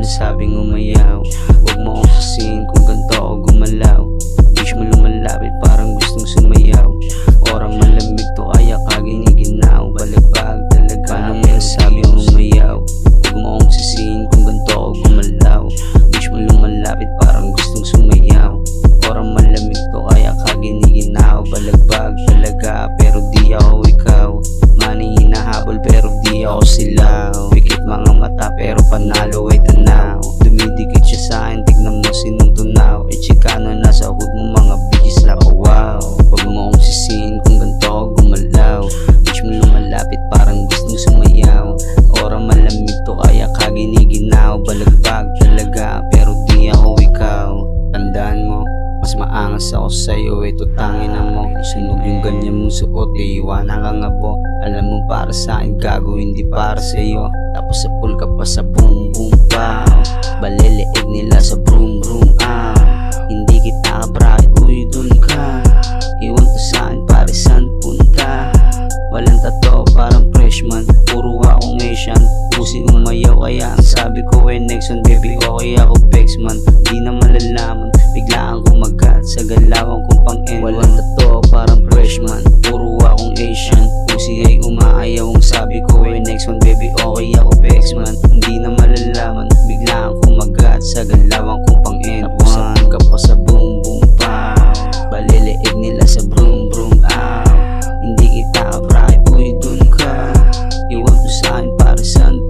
nasabing umayaw. Huwag mo akong sisihin kung ganito ako gumalaw. Wish mo lumalapit parang gustong sumayaw. Orang malamig to kaya kaginiginaw. Balagbag talaga, paano mo nasabing umayaw? Huwag mo akong sisihin kung ganito ako gumalaw. Wish mo lumalapit parang gustong sumayaw. Orang malamig to kaya kaginiginaw. Balagbag talaga pero di ako ikaw. Money hinahabol pero di ako silaw. Pikit mga mata pero panalo ay tanaw. Dumidikit siya sa akin, tignan mo sinong tunaw. E chikano nasa hood mo mga bitches like a wow. Huwag mo akong sisihin kung ganito ako gumalaw. Wish mo lumalapit parang gustong sumayaw. Orang malamig to kaya kaginiginaw. Balagbag talaga pero di ako ikaw. Tandaan mo, mas maangas ako sa'yo, ito tangina mo. Sunog yung ganyan mong suot, iiwanan ka nga po. Alam mo para sa'kin gago, hindi para sa'yo. Tapos sa pool ka pa sa boom boom pow. Baliliig nila sa broom broom hindi kita kabrakit, uy dun ka. Iwan to saan, pare saan punta. Walang tato, parang freshman. Puro akong Asian, pusi umayaw kaya ang sabi ko ay next one. Baby okay ako Pexman, di na malalaman. Biglaan kumagat sa galawan kong pang N1. Walang tato, parang freshman. Puro akong Asian, pusi ay umaayaw. Ang sabi ko ay next one. Baby okay ako Pexman, di na malalaman. Biglaan kumagat sa galawan kong pang N1. Napusan ka pa sa boom boom pow. Baliliig nila sa broom broom hindi kita kabrakit, uy dun ka. Iwan to saan para saan